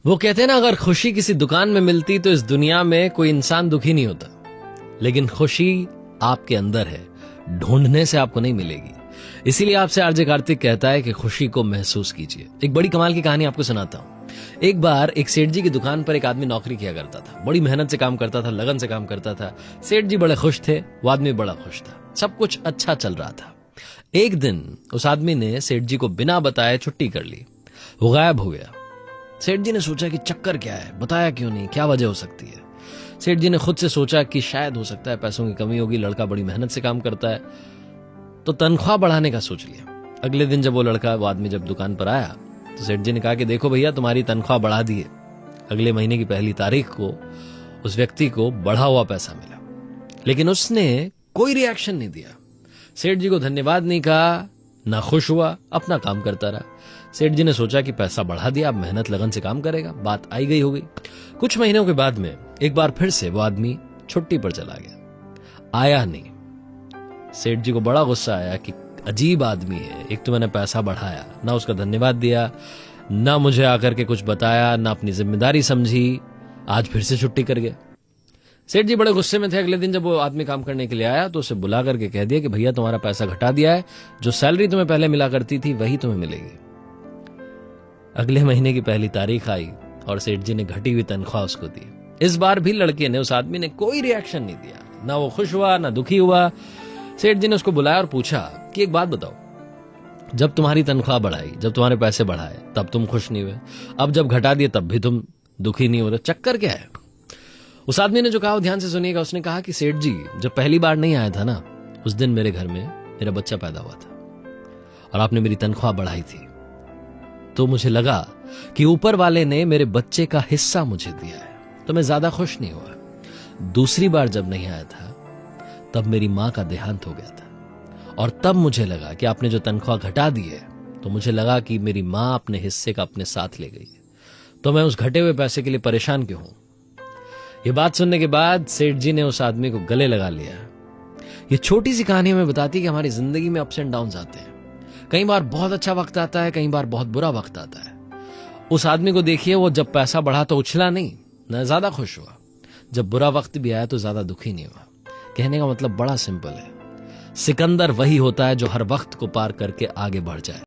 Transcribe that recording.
वो कहते हैं ना, अगर खुशी किसी दुकान में मिलती तो इस दुनिया में कोई इंसान दुखी नहीं होता। लेकिन खुशी आपके अंदर है, ढूंढने से आपको नहीं मिलेगी। इसीलिए आपसे आरजे कार्तिक कहता है कि खुशी को महसूस कीजिए। एक बड़ी कमाल की कहानी आपको सुनाता हूं। एक बार एक सेठ जी की दुकान पर एक आदमी नौकरी किया करता था। बड़ी मेहनत से काम करता था, लगन से काम करता था। सेठ जी बड़े खुश थे, वो आदमी बड़ा खुश था, सब कुछ अच्छा चल रहा था। एक दिन उस आदमी ने सेठ जी को बिना बताए छुट्टी कर ली। वो गायब हो गया। सेठ जी ने सोचा कि चक्कर क्या है, बताया क्यों नहीं, क्या वजह हो सकती है। सेठ जी ने खुद से सोचा कि शायद हो सकता है पैसों की कमी होगी, लड़का बड़ी मेहनत से काम करता है, तो तनख्वाह बढ़ाने का सोच लिया। अगले दिन जब वो आदमी जब दुकान पर आया तो सेठ जी ने कहा कि देखो भैया, तुम्हारी तनख्वाह बढ़ा दी है। अगले महीने की पहली तारीख को उस व्यक्ति को बढ़ा हुआ पैसा मिला, लेकिन उसने कोई रिएक्शन नहीं दिया। सेठ जी को धन्यवाद नहीं कहा, ना खुश हुआ, अपना काम करता रहा। सेठ जी ने सोचा कि पैसा बढ़ा दिया, अब मेहनत लगन से काम करेगा, बात आई गई हो गई। कुछ महीनों के बाद में एक बार फिर से वो आदमी छुट्टी पर चला गया, आया नहीं। सेठ जी को बड़ा गुस्सा आया कि अजीब आदमी है, एक तो मैंने पैसा बढ़ाया, ना उसका धन्यवाद दिया, ना मुझे आकर के कुछ बताया, ना अपनी जिम्मेदारी समझी, आज फिर से छुट्टी कर गया। सेठ जी बड़े गुस्से में थे। अगले दिन जब वो आदमी काम करने के लिए आया तो उसे बुला करके कह दिया कि भैया, तुम्हारा पैसा घटा दिया है, जो सैलरी तुम्हें पहले मिला करती थी वही तुम्हें मिलेगी। अगले महीने की पहली तारीख आई और सेठ जी ने घटी हुई तनख्वाह उसको दी। इस बार भी लड़के ने, उस आदमी ने कोई रिएक्शन नहीं दिया, ना वो खुश हुआ ना दुखी हुआ। सेठ जी ने उसको बुलाया और पूछा कि एक बात बताओ, जब तुम्हारी तनख्वाह बढ़ाई, जब तुम्हारे पैसे बढ़ाए, तब तुम खुश नहीं हुए, अब जब घटा दिए तब भी तुम दुखी नहीं हो रहे, चक्कर क्या है? उस आदमी ने जो कहा ध्यान से सुनिएगा। उसने कहा कि सेठ जी, जब पहली बार नहीं आया था ना, उस दिन मेरे घर में मेरा बच्चा पैदा हुआ था और आपने मेरी तनख्वाह बढ़ाई थी, तो मुझे लगा कि ऊपर वाले ने मेरे बच्चे का हिस्सा मुझे दिया है, तो मैं ज्यादा खुश नहीं हुआ। दूसरी बार जब नहीं आया था तब मेरी मां का देहांत हो गया था और तब मुझे लगा कि आपने जो तनख्वाह घटा दी है, तो मुझे लगा कि मेरी मां अपने हिस्से का अपने साथ ले गई है, तो मैं उस घटे हुए पैसे के लिए परेशान क्यों हूं? ये बात सुनने के बाद सेठ जी ने उस आदमी को गले लगा लिया। ये छोटी सी कहानी हमें बताती है कि हमारी जिंदगी में अप्स एंड डाउन्स आते हैं। कई बार बहुत अच्छा वक्त आता है, कई बार बहुत बुरा वक्त आता है। उस आदमी को देखिए, वो जब पैसा बढ़ा तो उछला नहीं, न ज्यादा खुश हुआ, जब बुरा वक्त भी आया तो ज्यादा दुखी नहीं हुआ। कहने का मतलब बड़ा सिंपल है, सिकंदर वही होता है जो हर वक्त को पार करके आगे बढ़ जाए।